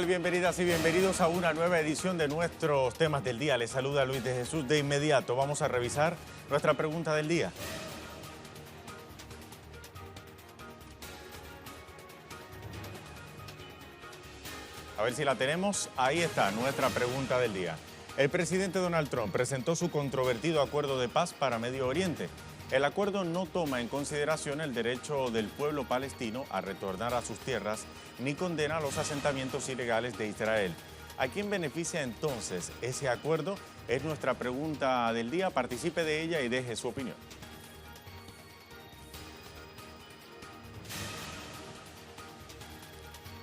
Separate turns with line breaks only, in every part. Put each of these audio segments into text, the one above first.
Bienvenidas y bienvenidos a una nueva edición de nuestros temas del día. Les saluda Luis de Jesús. De inmediato vamos a revisar nuestra pregunta del día. A ver si la tenemos. Ahí está nuestra pregunta del día. El presidente Donald Trump presentó su controvertido acuerdo de paz para Medio Oriente. El acuerdo no toma en consideración el derecho del pueblo palestino a retornar a sus tierras ni condena los asentamientos ilegales de Israel. ¿A quién beneficia entonces ese acuerdo? Es nuestra pregunta del día. Participe de ella y deje su opinión.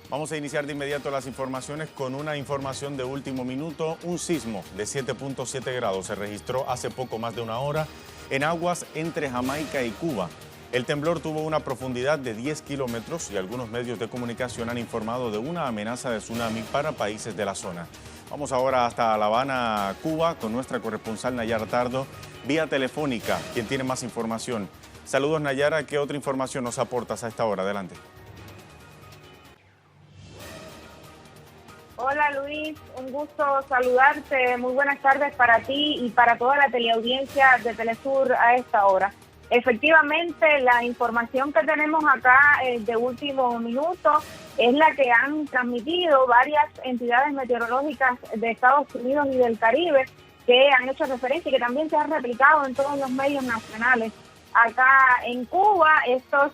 Vamos a iniciar de inmediato las informaciones con una información de último minuto. Un sismo de 7.7 grados se registró hace poco más de una hora en aguas entre Jamaica y Cuba. El temblor tuvo una profundidad de 10 kilómetros y algunos medios de comunicación han informado de una amenaza de tsunami para países de la zona. Vamos ahora hasta La Habana, Cuba, con nuestra corresponsal Nayara Tardo, vía telefónica, quien tiene más información. Saludos, Nayara. ¿Qué otra información nos aportas a esta hora? Adelante.
Hola Luis, un gusto saludarte. Muy buenas tardes para ti y para toda la teleaudiencia de Telesur a esta hora. Efectivamente, la información que tenemos acá de último minuto es la que han transmitido varias entidades meteorológicas de Estados Unidos y del Caribe que han hecho referencia y que también se ha replicado en todos los medios nacionales. Acá en Cuba, estas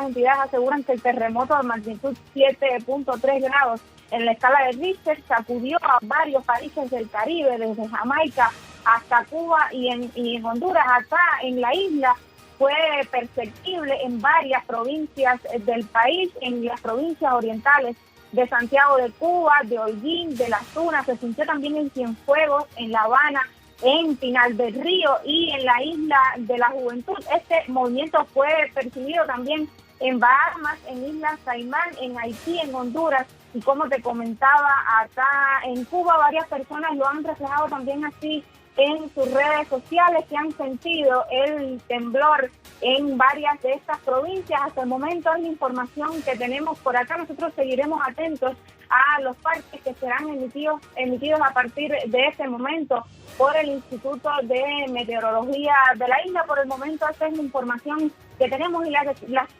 entidades aseguran que el terremoto de magnitud 7.3 grados en la escala de Richter sacudió a varios países del Caribe, desde Jamaica hasta Cuba y en Honduras. Acá en la isla fue perceptible en varias provincias del país, en las provincias orientales de Santiago de Cuba, de Holguín, de Las Tunas. Se sintió también en Cienfuegos, en La Habana, en Pinal del Río y en la Isla de la Juventud. Este movimiento fue percibido también en Bahamas, en Islas Caimán, en Haití, en Honduras. Y como te comentaba, acá en Cuba varias personas lo han reflejado también así en sus redes sociales, que han sentido el temblor en varias de estas provincias. Hasta el momento es la información que tenemos por acá. Nosotros seguiremos atentos a los partes que serán emitidos a partir de ese momento por el Instituto de Meteorología de la isla. Por el momento esta es la información que tenemos y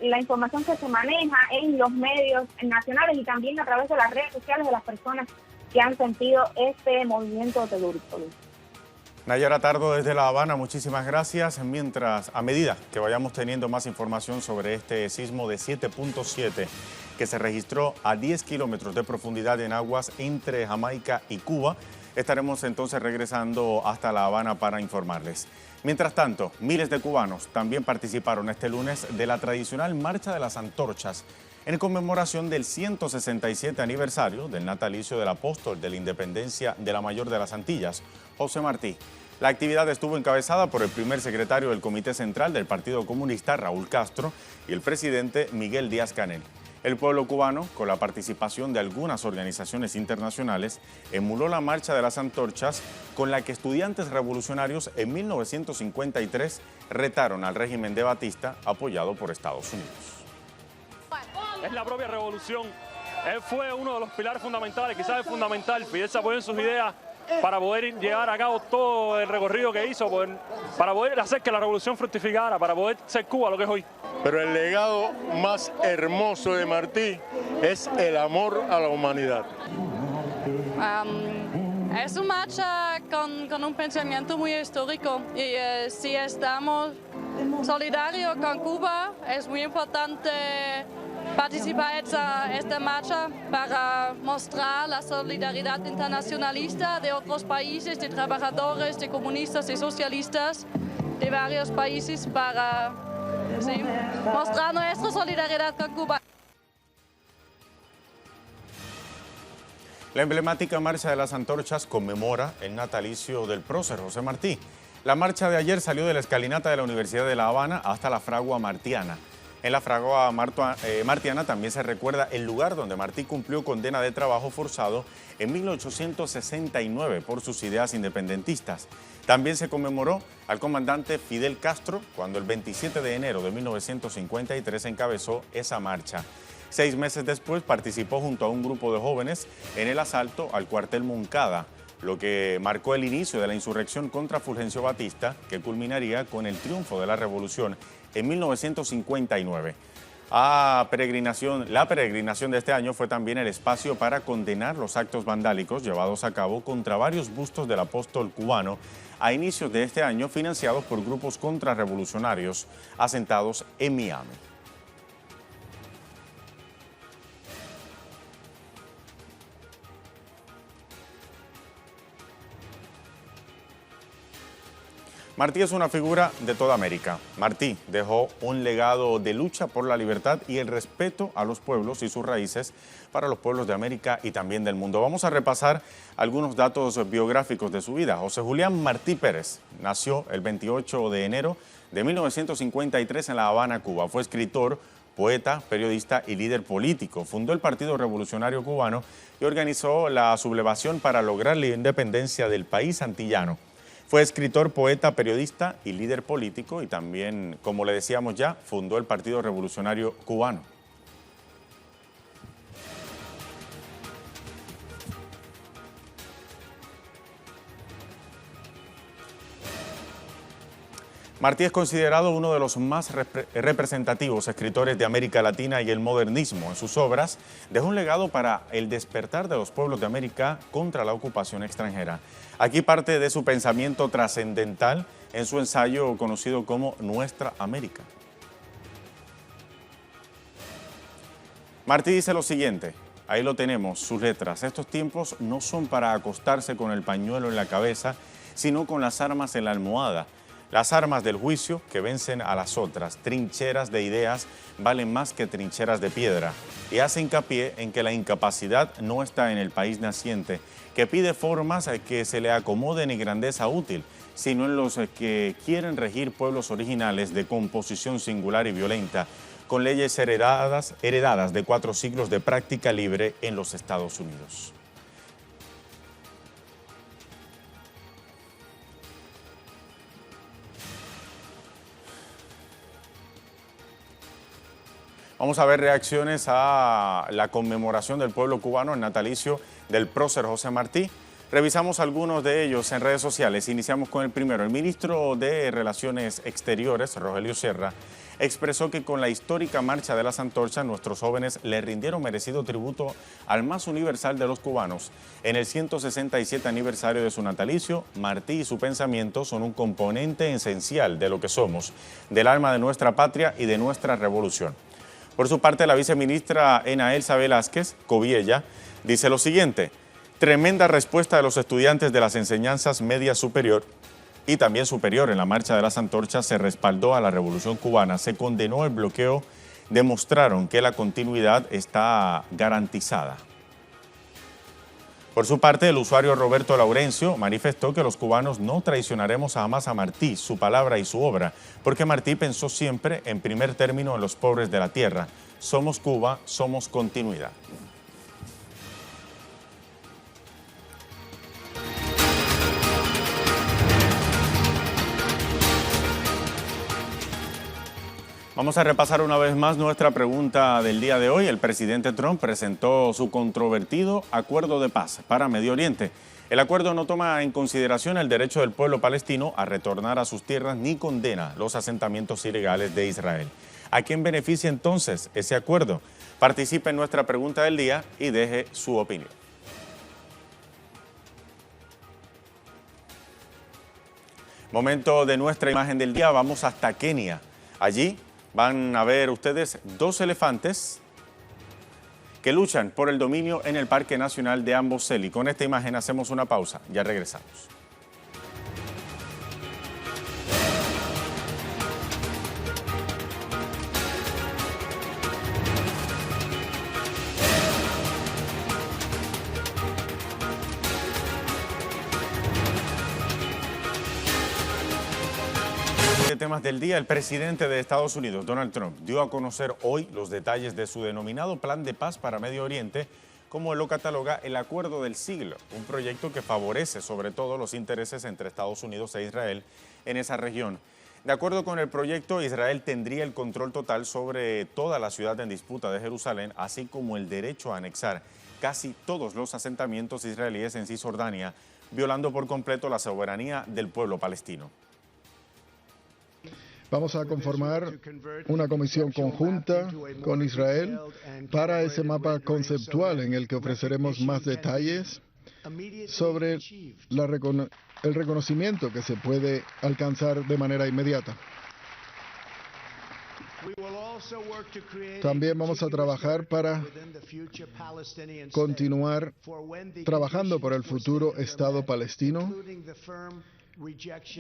la información que se maneja en los medios nacionales y también a través de las redes sociales de las personas que han sentido este movimiento telúrico.
Nayara Tardo desde La Habana, muchísimas gracias. A medida que vayamos teniendo más información sobre este sismo de 7.7 que se registró a 10 kilómetros de profundidad en aguas entre Jamaica y Cuba, estaremos entonces regresando hasta La Habana para informarles. Mientras tanto, miles de cubanos también participaron este lunes de la tradicional Marcha de las Antorchas en conmemoración del 167 aniversario del natalicio del apóstol de la independencia de la mayor de las Antillas, José Martí. La actividad estuvo encabezada por el primer secretario del Comité Central del Partido Comunista, Raúl Castro, y el presidente Miguel Díaz-Canel. El pueblo cubano, con la participación de algunas organizaciones internacionales, emuló la Marcha de las Antorchas con la que estudiantes revolucionarios en 1953 retaron al régimen de Batista, apoyado por Estados Unidos.
Es la propia revolución. Él fue uno de los pilares fundamentales, quizás el fundamental. Fidel se apoyó en sus ideas para poder llevar a cabo todo el recorrido que hizo, para poder hacer que la revolución fructificara, para poder ser Cuba lo que es hoy.
Pero el legado más hermoso de Martí es el amor a la humanidad.
Es una marcha con un pensamiento muy histórico y si estamos solidarios con Cuba es muy importante participar en esta marcha para mostrar la solidaridad internacionalista de otros países, de trabajadores, de comunistas, de socialistas, de varios países para mostrar nuestra solidaridad con Cuba.
La emblemática Marcha de las Antorchas conmemora el natalicio del prócer José Martí. La marcha de ayer salió de la escalinata de la Universidad de La Habana hasta la fragua martiana. En la fragua martiana también se recuerda el lugar donde Martí cumplió condena de trabajo forzado en 1869 por sus ideas independentistas. También se conmemoró al comandante Fidel Castro cuando el 27 de enero de 1953 encabezó esa marcha. 6 meses después participó junto a un grupo de jóvenes en el asalto al cuartel Moncada, lo que marcó el inicio de la insurrección contra Fulgencio Batista, que culminaría con el triunfo de la revolución en 1959. La peregrinación de este año fue también el espacio para condenar los actos vandálicos llevados a cabo contra varios bustos del apóstol cubano a inicios de este año, financiados por grupos contrarrevolucionarios asentados en Miami. Martí es una figura de toda América. Martí dejó un legado de lucha por la libertad y el respeto a los pueblos y sus raíces para los pueblos de América y también del mundo. Vamos a repasar algunos datos biográficos de su vida. José Julián Martí Pérez nació el 28 de enero de 1953 en La Habana, Cuba. Fue escritor, poeta, periodista y líder político. Fundó el Partido Revolucionario Cubano y organizó la sublevación para lograr la independencia del país antillano. Fue escritor, poeta, periodista y líder político y también, como le decíamos ya, fundó el Partido Revolucionario Cubano. Martí es considerado uno de los más representativos escritores de América Latina y el modernismo. En sus obras dejó un legado para el despertar de los pueblos de América contra la ocupación extranjera. Aquí parte de su pensamiento trascendental en su ensayo conocido como Nuestra América. Martí dice lo siguiente, ahí lo tenemos, sus letras. Estos tiempos no son para acostarse con el pañuelo en la cabeza, sino con las armas en la almohada. Las armas del juicio que vencen a las otras. Trincheras de ideas valen más que trincheras de piedra. Y hace hincapié en que la incapacidad no está en el país naciente, que pide formas que se le acomoden y grandeza útil, sino en los que quieren regir pueblos originales de composición singular y violenta, con leyes heredadas de 4 siglos de práctica libre en los Estados Unidos. Vamos a ver reacciones a la conmemoración del pueblo cubano, el natalicio del prócer José Martí. Revisamos algunos de ellos en redes sociales. Iniciamos con el primero. El ministro de Relaciones Exteriores, Rogelio Sierra, expresó que con la histórica Marcha de las Antorchas, nuestros jóvenes le rindieron merecido tributo al más universal de los cubanos. En el 167 aniversario de su natalicio, Martí y su pensamiento son un componente esencial de lo que somos, del alma de nuestra patria y de nuestra revolución. Por su parte, la viceministra Ena Elsa Velázquez Coviella dice lo siguiente: tremenda respuesta de los estudiantes de las enseñanzas media superior y también superior en la Marcha de las Antorchas. Se respaldó a la Revolución Cubana, se condenó el bloqueo, demostraron que la continuidad está garantizada. Por su parte, el usuario Roberto Laurencio manifestó que los cubanos no traicionaremos jamás a Martí, su palabra y su obra, porque Martí pensó siempre en primer término en los pobres de la tierra. Somos Cuba, somos continuidad. Vamos a repasar una vez más nuestra pregunta del día de hoy. El presidente Trump presentó su controvertido acuerdo de paz para Medio Oriente. El acuerdo no toma en consideración el derecho del pueblo palestino a retornar a sus tierras ni condena los asentamientos ilegales de Israel. ¿A quién beneficia entonces ese acuerdo? Participe en nuestra pregunta del día y deje su opinión. Momento de nuestra imagen del día, vamos hasta Kenia. Allí van a ver ustedes 2 elefantes que luchan por el dominio en el Parque Nacional de Amboseli. Con esta imagen hacemos una pausa, ya regresamos. Temas del día. El presidente de Estados Unidos, Donald Trump, dio a conocer hoy los detalles de su denominado Plan de Paz para Medio Oriente, como lo cataloga el Acuerdo del Siglo, un proyecto que favorece sobre todo los intereses entre Estados Unidos e Israel en esa región. De acuerdo con el proyecto, Israel tendría el control total sobre toda la ciudad en disputa de Jerusalén, así como el derecho a anexar casi todos los asentamientos israelíes en Cisjordania, violando por completo la soberanía del pueblo palestino.
Vamos a conformar una comisión conjunta con Israel para ese mapa conceptual en el que ofreceremos más detalles sobre el reconocimiento que se puede alcanzar de manera inmediata. También vamos a trabajar para continuar trabajando por el futuro Estado palestino,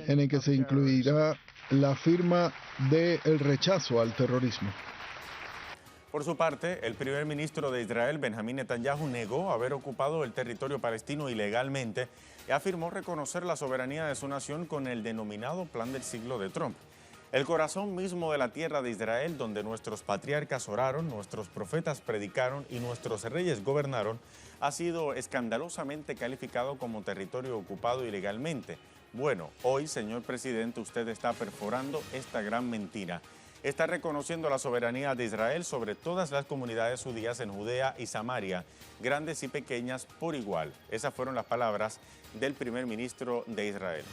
en el que se incluirá la firma del rechazo al terrorismo.
Por su parte, el primer ministro de Israel, Benjamín Netanyahu, negó haber ocupado el territorio palestino ilegalmente y afirmó reconocer la soberanía de su nación con el denominado Plan del Siglo de Trump. El corazón mismo de la tierra de Israel, donde nuestros patriarcas oraron, nuestros profetas predicaron y nuestros reyes gobernaron, ha sido escandalosamente calificado como territorio ocupado ilegalmente. Bueno, hoy, señor presidente, usted está perforando esta gran mentira. Está reconociendo la soberanía de Israel sobre todas las comunidades judías en Judea y Samaria, grandes y pequeñas por igual. Esas fueron las palabras del primer ministro de Israel.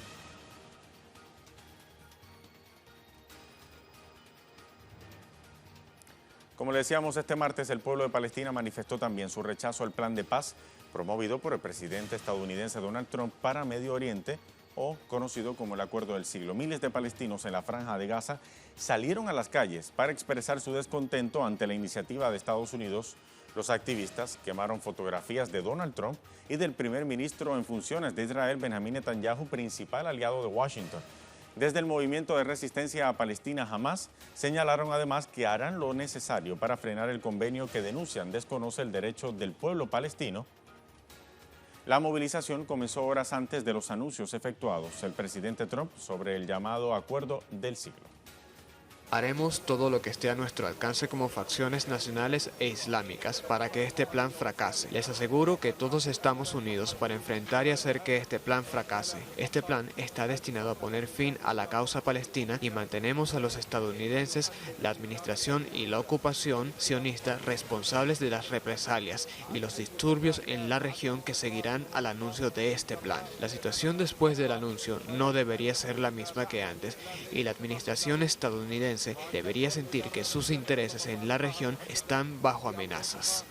Como le decíamos, este martes el pueblo de Palestina manifestó también su rechazo al plan de paz promovido por el presidente estadounidense Donald Trump para Medio Oriente, o conocido como el Acuerdo del Siglo. Miles de palestinos en la Franja de Gaza salieron a las calles para expresar su descontento ante la iniciativa de Estados Unidos. Los activistas quemaron fotografías de Donald Trump y del primer ministro en funciones de Israel, Benjamín Netanyahu, principal aliado de Washington. Desde el movimiento de resistencia a Palestina, Hamas, señalaron además que harán lo necesario para frenar el convenio que denuncian desconoce el derecho del pueblo palestino. La movilización comenzó horas antes de los anuncios efectuados el presidente Trump sobre el llamado Acuerdo del Siglo.
Haremos todo lo que esté a nuestro alcance como facciones nacionales e islámicas para que este plan fracase. Les aseguro que todos estamos unidos para enfrentar y hacer que este plan fracase. Este plan está destinado a poner fin a la causa palestina y mantenemos a los estadounidenses, la administración y la ocupación sionista responsables de las represalias y los disturbios en la región que seguirán al anuncio de este plan. La situación después del anuncio no debería ser la misma que antes y la administración estadounidense debería sentir que sus intereses en la región están bajo amenazas.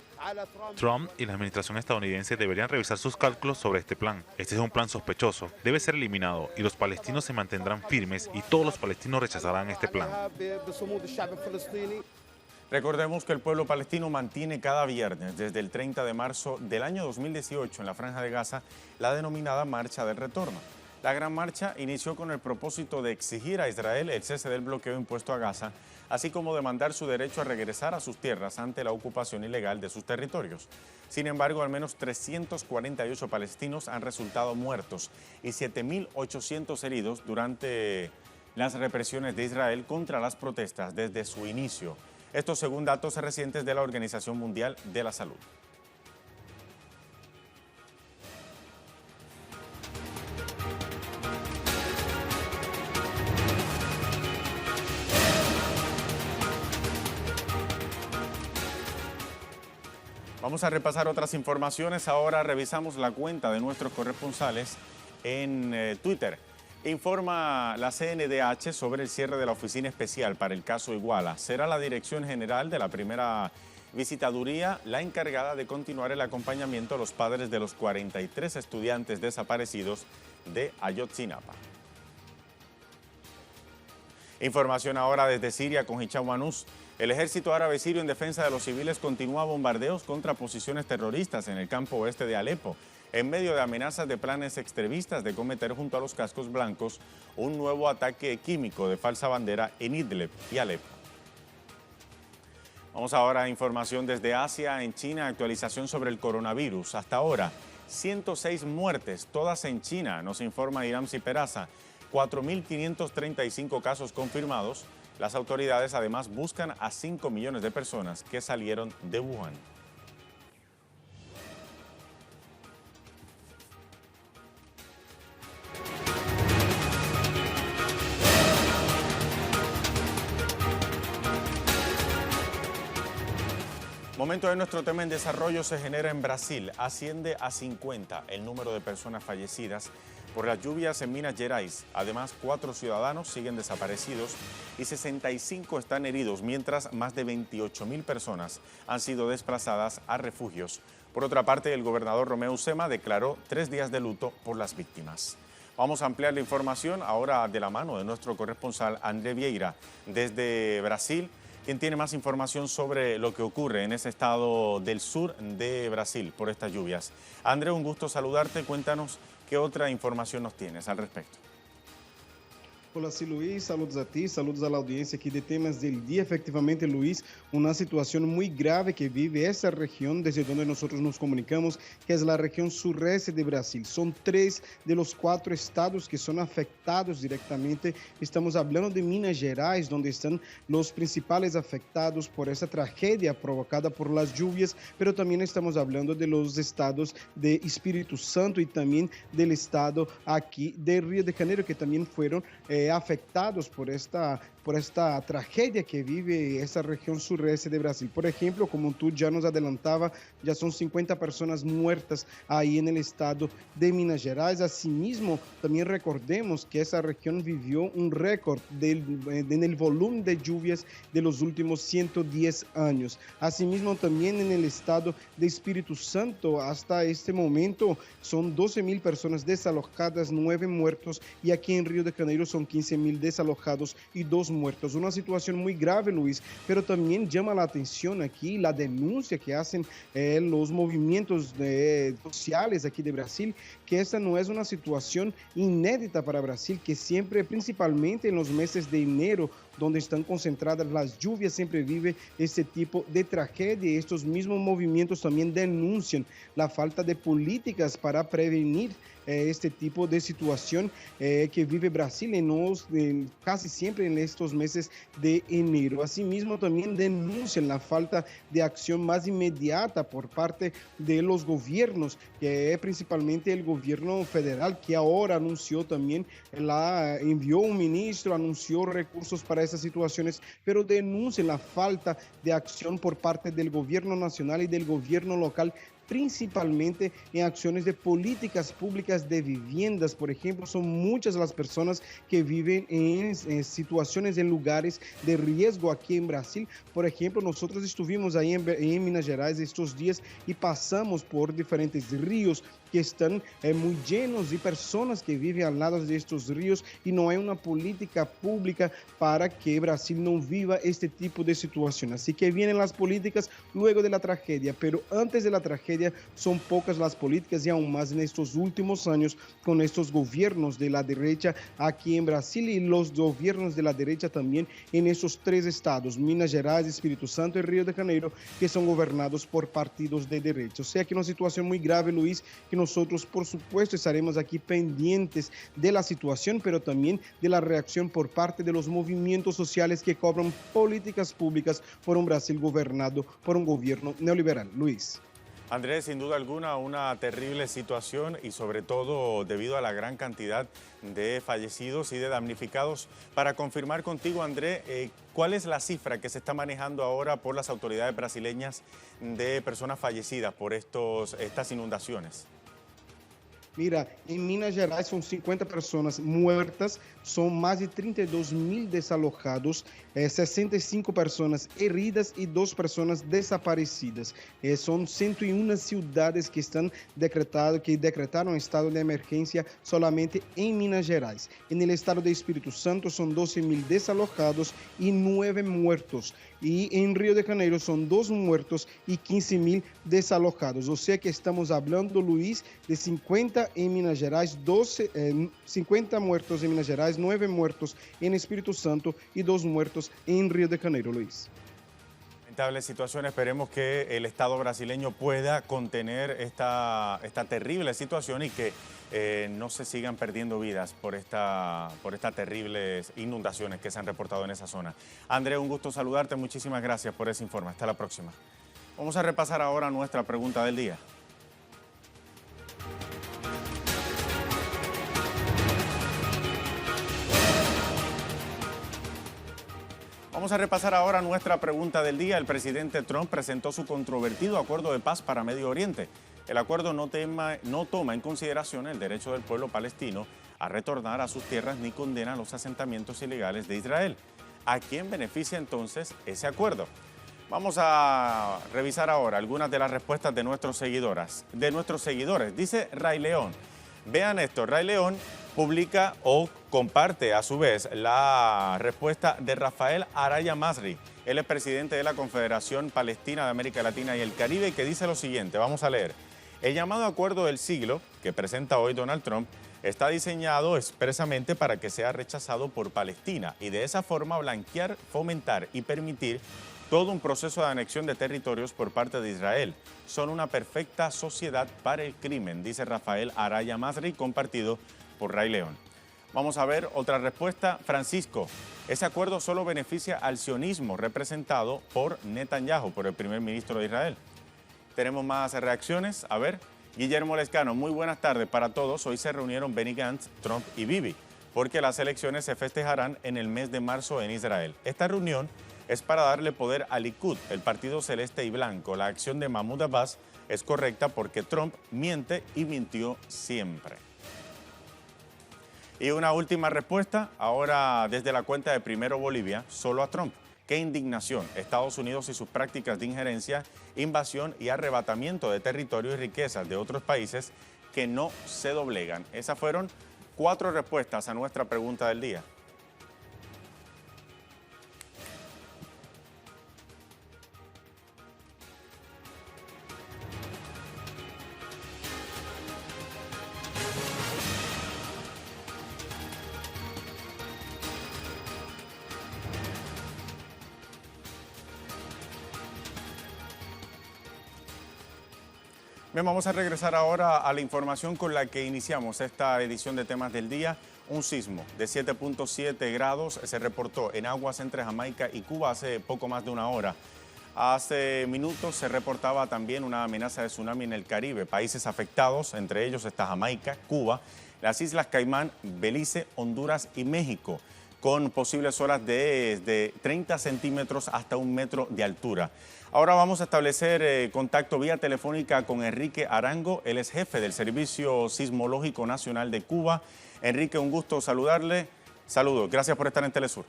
Trump y la administración estadounidense deberían revisar sus cálculos sobre este plan. Este es un plan sospechoso, debe ser eliminado y los palestinos se mantendrán firmes y todos los palestinos rechazarán este plan.
Recordemos que el pueblo palestino mantiene cada viernes desde el 30 de marzo del año 2018 en la Franja de Gaza la denominada Marcha del Retorno. La gran marcha inició con el propósito de exigir a Israel el cese del bloqueo impuesto a Gaza, así como demandar su derecho a regresar a sus tierras ante la ocupación ilegal de sus territorios. Sin embargo, al menos 348 palestinos han resultado muertos y 7.800 heridos durante las represiones de Israel contra las protestas desde su inicio. Esto según datos recientes de la Organización Mundial de la Salud. Vamos a repasar otras informaciones. Ahora revisamos la cuenta de nuestros corresponsales en Twitter. Informa la CNDH sobre el cierre de la Oficina Especial para el caso Iguala. Será la Dirección General de la Primera Visitaduría la encargada de continuar el acompañamiento a los padres de los 43 estudiantes desaparecidos de Ayotzinapa. Información ahora desde Siria con Hicham Manús. El ejército árabe sirio en defensa de los civiles continúa bombardeos contra posiciones terroristas en el campo oeste de Alepo, en medio de amenazas de planes extremistas de cometer junto a los cascos blancos un nuevo ataque químico de falsa bandera en Idlib y Alepo. Vamos ahora a información desde Asia, en China, actualización sobre el coronavirus. Hasta ahora, 106 muertes, todas en China, nos informa Iramsi Peraza, 4.535 casos confirmados. Las autoridades además buscan a 5 millones de personas que salieron de Wuhan. Momento de nuestro tema en desarrollo se genera en Brasil. Asciende a 50 el número de personas fallecidas por las lluvias en Minas Gerais. Además, 4 ciudadanos siguen desaparecidos y 65 están heridos, mientras más de 28.000 personas han sido desplazadas a refugios. Por otra parte, el gobernador Romeu Zema declaró 3 días de luto por las víctimas. Vamos a ampliar la información ahora de la mano de nuestro corresponsal André Vieira desde Brasil, quien tiene más información sobre lo que ocurre en ese estado del sur de Brasil por estas lluvias. André, un gusto saludarte. Cuéntanos qué otra información nos tienes al respecto.
Olá, Luiz, saludos a ti, saludos a la audiencia aquí de Temas del Día. Efectivamente, Luis, una situación muy grave que vive esa región desde donde nosotros nos comunicamos, que es la región sureste de Brasil. Son 3 de los 4 estados que son afectados directamente. Estamos hablando de Minas Gerais, donde están los principales afectados por esa tragedia provocada por las lluvias, pero también estamos hablando de los estados de Espíritu Santo y también del estado aquí de Río de Janeiro, que también fueron afectados por esta tragedia que vive esa región sureste de Brasil. Por ejemplo, como tú ya nos adelantaba, ya son 50 personas muertas ahí en el estado de Minas Gerais. Asimismo, también recordemos que esa región vivió un récord en el volumen de lluvias de los últimos 110 años. Asimismo, también en el estado de Espíritu Santo, hasta este momento, son 12.000 personas desalojadas, 9 muertos, y aquí en Río de Janeiro son 15.000 desalojados y 2 muertos. Una situación muy grave, Luis, pero también llama la atención aquí la denuncia que hacen los movimientos sociales aquí de Brasil, que esta no es una situación inédita para Brasil, que siempre, principalmente en los meses de enero, donde están concentradas las lluvias, siempre vive este tipo de tragedia. Y estos mismos movimientos también denuncian la falta de políticas para prevenir este tipo de situación que vive Brasil casi siempre en estos meses de enero. Asimismo, también denuncian la falta de acción más inmediata por parte de los gobiernos, que es principalmente el gobierno federal, que ahora anunció también, envió un ministro, anunció recursos para esas situaciones, pero denuncian la falta de acción por parte del gobierno nacional y del gobierno local, principalmente en acciones de políticas públicas de viviendas. Por ejemplo, son muchas las personas que viven en situaciones, en lugares de riesgo aquí en Brasil. Por ejemplo, nosotros estuvimos ahí en Minas Gerais estos días y pasamos por diferentes ríos que están muy llenos de personas que viven al lado de estos ríos, y no hay una política pública para que Brasil no viva este tipo de situación. Así que vienen las políticas luego de la tragedia, pero antes de la tragedia son pocas las políticas, y aún más en estos últimos años con estos gobiernos de la derecha aquí en Brasil y los gobiernos de la derecha también en esos 3 estados, Minas Gerais, Espíritu Santo y Río de Janeiro, que son gobernados por partidos de derecha. O sea que una situación muy grave, Luis, que nosotros, por supuesto, estaremos aquí pendientes de la situación, pero también de la reacción por parte de los movimientos sociales que cobran políticas públicas por un Brasil gobernado por un gobierno neoliberal. Luis.
Andrés, sin duda alguna, una terrible situación, y sobre todo debido a la gran cantidad de fallecidos y de damnificados. Para confirmar contigo, Andrés, ¿cuál es la cifra que se está manejando ahora por las autoridades brasileñas de personas fallecidas por estas inundaciones?
Mira, en Minas Gerais son 50 personas muertas, son más de 32.000 desalojados, 65 personas heridas y 2 personas desaparecidas. Son 101 ciudades que decretaron estado de emergencia solamente en Minas Gerais. En el estado de Espíritu Santo son 12.000 desalojados y 9 muertos. Y en Río de Janeiro son 2 muertos y 15.000 desalojados. O sea que estamos hablando, Luis, de 50 en Minas Gerais, 50 muertos en Minas Gerais, 9 muertos en Espíritu Santo y 2 muertos en Río de Janeiro, Luis.
Lamentable situación. Esperemos que el Estado brasileño pueda contener esta terrible situación y que no se sigan perdiendo vidas por estas terribles inundaciones que se han reportado en esa zona. André, un gusto saludarte. Muchísimas gracias por ese informe. Hasta la próxima. Vamos a repasar ahora nuestra pregunta del día. Vamos Vamos a repasar ahora nuestra pregunta del día. El presidente Trump presentó su controvertido acuerdo de paz para Medio Oriente. El acuerdo no toma en consideración el derecho del pueblo palestino a retornar a sus tierras ni condena los asentamientos ilegales de Israel. ¿A quién beneficia entonces ese acuerdo? Vamos a revisar ahora algunas de las respuestas de nuestros seguidores. Dice Ray León. Vean esto, Ray León publica o comparte a su vez la respuesta de Rafael Araya Masri. Él es presidente de la Confederación Palestina de América Latina y el Caribe, que dice lo siguiente, vamos a leer. El llamado acuerdo del siglo que presenta hoy Donald Trump está diseñado expresamente para que sea rechazado por Palestina y de esa forma blanquear, fomentar y permitir todo un proceso de anexión de territorios por parte de Israel. Son una perfecta sociedad para el crimen, dice Rafael Araya Masri, compartido por Ray León. Vamos a ver otra respuesta. Francisco, ese acuerdo solo beneficia al sionismo representado por Netanyahu, por el primer ministro de Israel. Tenemos más reacciones. A ver, Guillermo Lescano, muy buenas tardes para todos. Hoy se reunieron Benny Gantz, Trump y Bibi, porque las elecciones se festejarán en el mes de marzo en Israel. Esta reunión es para darle poder al Likud, el partido celeste y blanco. La acción de Mahmoud Abbas es correcta porque Trump miente y mintió siempre. Y una última respuesta, ahora desde la cuenta de Primero Bolivia, solo a Trump. ¡Qué indignación! Estados Unidos y sus prácticas de injerencia, invasión y arrebatamiento de territorio y riquezas de otros países que no se doblegan. Esas fueron 4 respuestas a nuestra pregunta del día. Bien, vamos a regresar ahora a la información con la que iniciamos esta edición de Temas del Día. Un sismo de 7.7 grados se reportó en aguas entre Jamaica y Cuba hace poco más de una hora. Hace minutos se reportaba también una amenaza de tsunami en el Caribe. Países afectados, entre ellos está Jamaica, Cuba, las Islas Caimán, Belice, Honduras y México, con posibles olas de 30 centímetros hasta 1 metro de altura. Ahora vamos a establecer contacto vía telefónica con Enrique Arango. Él es jefe del Servicio Sismológico Nacional de Cuba. Enrique, un gusto saludarle. Saludos, gracias por estar en Telesur.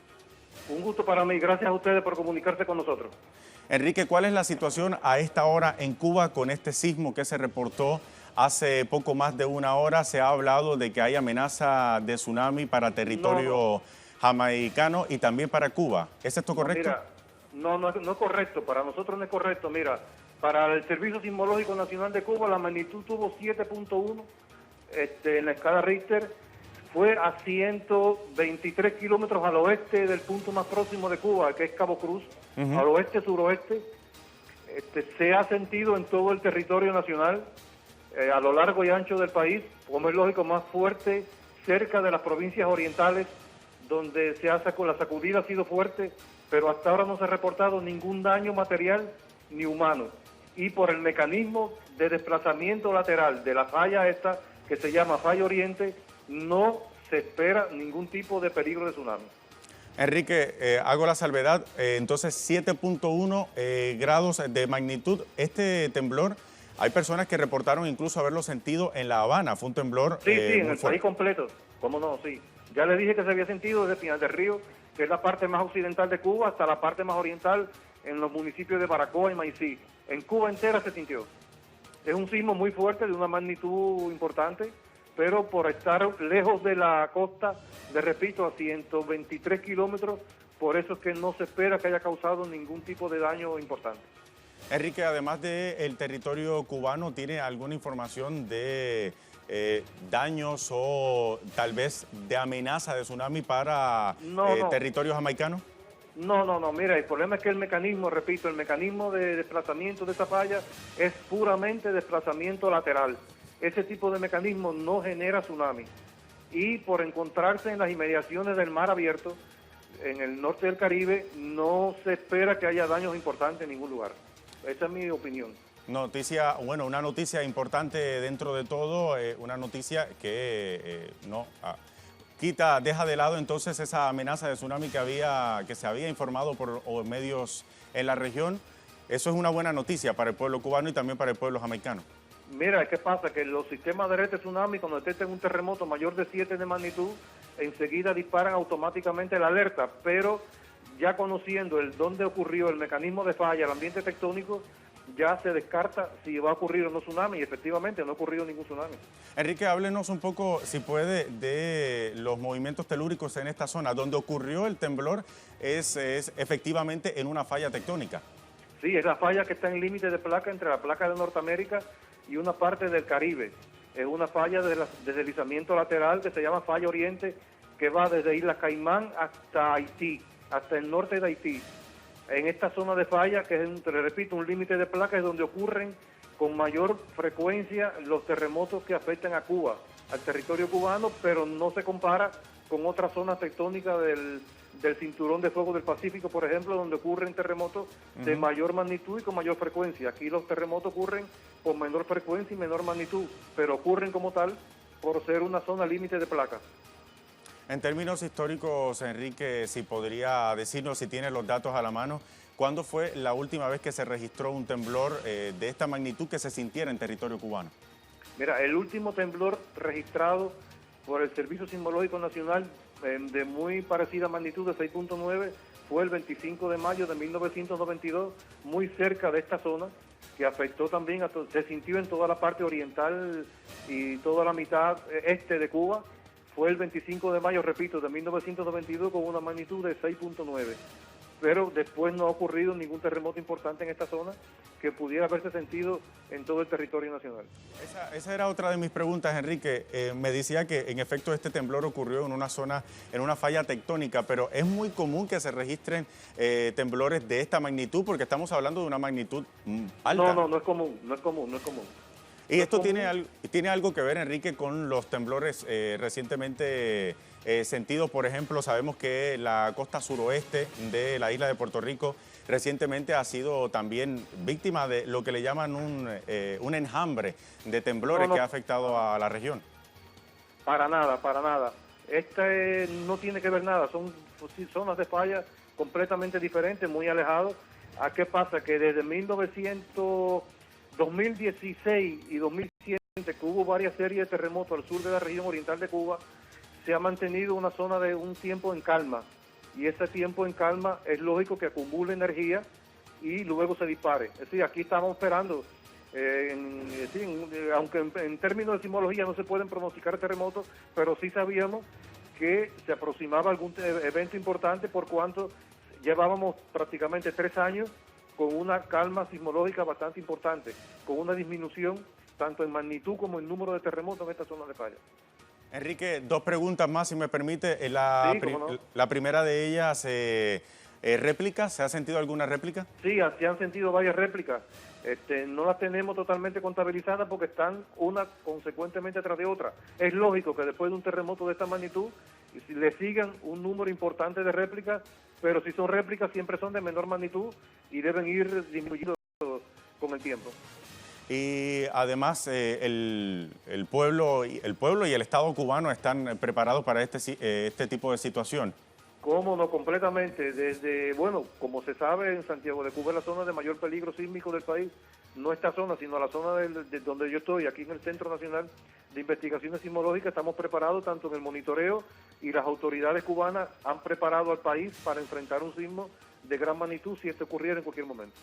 Un gusto para mí, gracias a ustedes por comunicarse con nosotros.
Enrique, ¿cuál es la situación a esta hora en Cuba con este sismo que se reportó hace poco más de una hora? Se ha hablado de que hay amenaza de tsunami para territorio jamaicano y también para Cuba. ¿Es esto correcto?
Mira, no es correcto, para nosotros no es correcto. Mira, para el Servicio Sismológico Nacional de Cuba la magnitud tuvo 7.1 en la escala Richter, fue a 123 kilómetros al oeste del punto más próximo de Cuba, que es Cabo Cruz, al oeste-suroeste. Se ha sentido en todo el territorio nacional, a lo largo y ancho del país, como es lógico, más fuerte cerca de las provincias orientales, donde la sacudida ha sido fuerte, pero hasta ahora no se ha reportado ningún daño material ni humano. Y por el mecanismo de desplazamiento lateral de la falla esta, que se llama Falla Oriente, no se espera ningún tipo de peligro de tsunami.
Enrique, hago la salvedad, entonces 7.1 grados de magnitud. Este temblor, hay personas que reportaron incluso haberlo sentido en La Habana, fue un temblor
Sí, en el
fuerte.
país completo, cómo no, sí. Ya le dije que se había sentido desde Pinar del Río, que es la parte más occidental de Cuba, hasta la parte más oriental, en los municipios de Baracoa y Maicí. En Cuba entera se sintió. Es un sismo muy fuerte, de una magnitud importante, pero por estar lejos de la costa, le repito, a 123 kilómetros, por eso es que no se espera que haya causado ningún tipo de daño importante.
Enrique, además del territorio cubano, ¿tiene alguna información de daños o tal vez de amenaza de tsunami para territorio jamaicano?
No, mira, el problema es que el mecanismo, repito, el mecanismo de desplazamiento de esa falla es puramente desplazamiento lateral. Ese tipo de mecanismo no genera tsunami. Y por encontrarse en las inmediaciones del mar abierto, en el norte del Caribe, no se espera que haya daños importantes en ningún lugar. Esa es mi opinión.
Una noticia importante dentro de todo, una noticia que deja de lado entonces esa amenaza de tsunami que se había informado por medios en la región. Eso es una buena noticia para el pueblo cubano y también para el pueblo jamaicano.
Mira, ¿qué pasa? Que los sistemas de alerta de tsunami, cuando detectan un terremoto mayor de 7 de magnitud, enseguida disparan automáticamente la alerta, pero ya conociendo dónde ocurrió el mecanismo de falla, el ambiente tectónico, ya se descarta si va a ocurrir o no tsunami, y efectivamente no ha ocurrido ningún tsunami.
Enrique, háblenos un poco, si puede, de los movimientos telúricos en esta zona. Donde ocurrió el temblor es efectivamente en una falla tectónica.
Sí, es la falla que está en límite de placa entre la placa de Norteamérica y una parte del Caribe. Es una falla de deslizamiento lateral que se llama Falla Oriente, que va desde Isla Caimán hasta Haití, hasta el norte de Haití. En esta zona de falla, que es, te repito, un límite de placa, es donde ocurren con mayor frecuencia los terremotos que afectan a Cuba, al territorio cubano, pero no se compara con otras zonas tectónicas del cinturón de fuego del Pacífico, por ejemplo, donde ocurren terremotos de mayor magnitud y con mayor frecuencia. Aquí los terremotos ocurren con menor frecuencia y menor magnitud, pero ocurren como tal por ser una zona límite de placa.
En términos históricos, Enrique, si podría decirnos, si tiene los datos a la mano, ¿cuándo fue la última vez que se registró un temblor de esta magnitud que se sintiera en territorio cubano?
Mira, el último temblor registrado por el Servicio Sismológico Nacional de muy parecida magnitud, de 6.9, fue el 25 de mayo de 1992, muy cerca de esta zona, que afectó también, se sintió en toda la parte oriental y toda la mitad este de Cuba. Fue el 25 de mayo, repito, de 1992, con una magnitud de 6.9. Pero después no ha ocurrido ningún terremoto importante en esta zona que pudiera haberse sentido en todo el territorio nacional.
Esa era otra de mis preguntas, Enrique. Me decía que en efecto este temblor ocurrió en una zona, en una falla tectónica, pero es muy común que se registren temblores de esta magnitud, porque estamos hablando de una magnitud alta.
No es común.
Y esto tiene algo que ver, Enrique, con los temblores recientemente sentidos. Por ejemplo, sabemos que la costa suroeste de la isla de Puerto Rico recientemente ha sido también víctima de lo que le llaman un enjambre de temblores que ha afectado a la región.
Para nada. Este no tiene que ver nada, son zonas de falla completamente diferentes, muy alejados. ¿A qué pasa? Que desde 2016 y 2007, que hubo varias series de terremotos al sur de la región oriental de Cuba, se ha mantenido una zona de un tiempo en calma. Y ese tiempo en calma es lógico que acumule energía y luego se dispare. Es decir, aquí estamos esperando, aunque en términos de sismología no se pueden pronosticar terremotos, pero sí sabíamos que se aproximaba algún evento importante, por cuanto llevábamos prácticamente 3 años con una calma sismológica bastante importante, con una disminución tanto en magnitud como en número de terremotos en esta zona de falla.
Enrique, 2 preguntas más, si me permite. La primera de ellas, ¿réplicas? ¿Se ha sentido alguna réplica?
Sí, se han sentido varias réplicas. No las tenemos totalmente contabilizadas porque están una consecuentemente tras de otra. Es lógico que después de un terremoto de esta magnitud le sigan un número importante de réplicas, pero si son réplicas siempre son de menor magnitud y deben ir disminuyendo con el tiempo.
Y además el pueblo y el Estado cubano están preparados para este tipo de situación.
¿Cómo no? Completamente. Como se sabe, en Santiago de Cuba es la zona de mayor peligro sísmico del país. No esta zona, sino la zona de donde yo estoy, aquí en el Centro Nacional de Investigaciones Sismológicas. Estamos preparados tanto en el monitoreo, y las autoridades cubanas han preparado al país para enfrentar un sismo de gran magnitud si esto ocurriera en cualquier momento.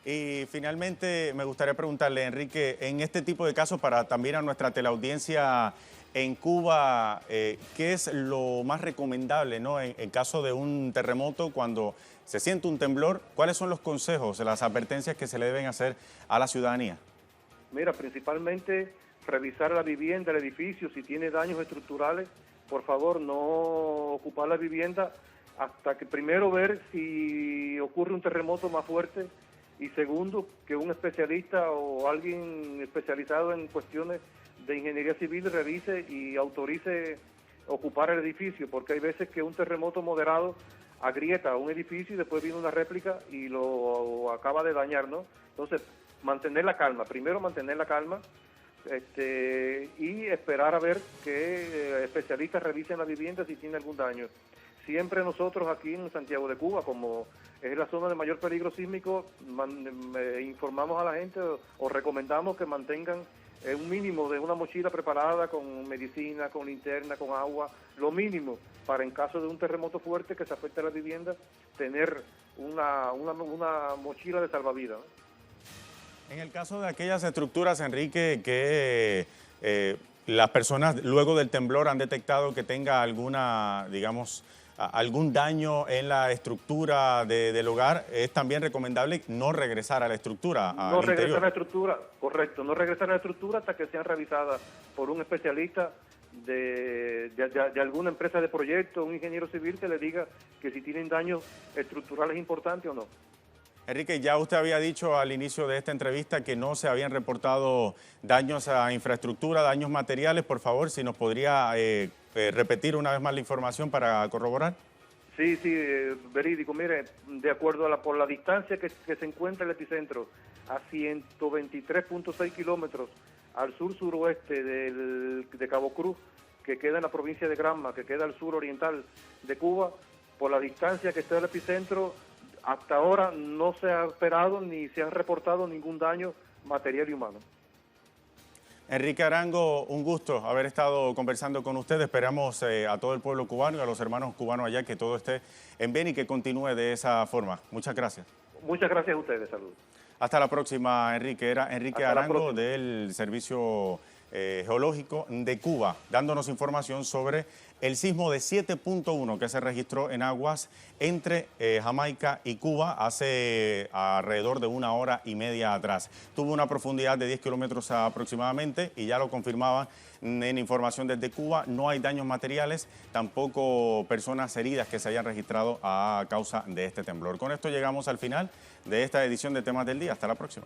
Y finalmente me gustaría preguntarle, Enrique, en este tipo de casos, para también a nuestra teleaudiencia en Cuba, ¿qué es lo más recomendable, ¿no? En caso de un terremoto, cuando se siente un temblor, ¿cuáles son los consejos, las advertencias que se le deben hacer a la ciudadanía?
Mira, principalmente revisar la vivienda, el edificio, si tiene daños estructurales, por favor no ocupar la vivienda hasta que primero ver si ocurre un terremoto más fuerte, y segundo, que un especialista o alguien especializado en cuestiones de ingeniería civil revise y autorice ocupar el edificio, porque hay veces que un terremoto moderado agrieta un edificio y después viene una réplica y lo acaba de dañar, ¿no? Entonces, mantener la calma, primero mantener la calma, y esperar a ver que especialistas revisen la vivienda si tiene algún daño. Siempre nosotros aquí en Santiago de Cuba, como es la zona de mayor peligro sísmico, informamos a la gente o recomendamos que mantengan un mínimo de una mochila preparada con medicina, con linterna, con agua, lo mínimo para en caso de un terremoto fuerte que se afecte a la vivienda, tener una mochila de salvavidas, ¿no?
En el caso de aquellas estructuras, Enrique, que las personas luego del temblor han detectado que tenga alguna, digamos, algún daño en la estructura del hogar, es también recomendable no regresar a la estructura.
No regresar a la estructura, correcto, no regresar a la estructura hasta que sean revisadas por un especialista de alguna empresa de proyecto, un ingeniero civil que le diga que si tienen daños estructurales importantes o no.
Enrique, ya usted había dicho al inicio de esta entrevista que no se habían reportado daños a infraestructura, daños materiales. Por favor, si nos podría repetir una vez más la información para corroborar.
Sí, verídico. Mire, de acuerdo por la distancia que se encuentra el epicentro, a 123.6 kilómetros al sur-suroeste de Cabo Cruz, que queda en la provincia de Granma, que queda al sur oriental de Cuba, por la distancia que está el epicentro, hasta ahora no se ha esperado ni se ha reportado ningún daño material y humano.
Enrique Arango, un gusto haber estado conversando con usted. Esperamos a todo el pueblo cubano y a los hermanos cubanos allá que todo esté en bien y que continúe de esa forma. Muchas gracias.
Muchas gracias a ustedes. Saludos.
Hasta la próxima, Enrique. Era Enrique Arango del Servicio Geológico de Cuba, dándonos información sobre el sismo de 7.1 que se registró en aguas entre Jamaica y Cuba hace alrededor de 1 hora y media atrás. Tuvo una profundidad de 10 kilómetros aproximadamente y ya lo confirmaban en información desde Cuba. No hay daños materiales, tampoco personas heridas que se hayan registrado a causa de este temblor. Con esto llegamos al final de esta edición de Temas del Día. Hasta la próxima.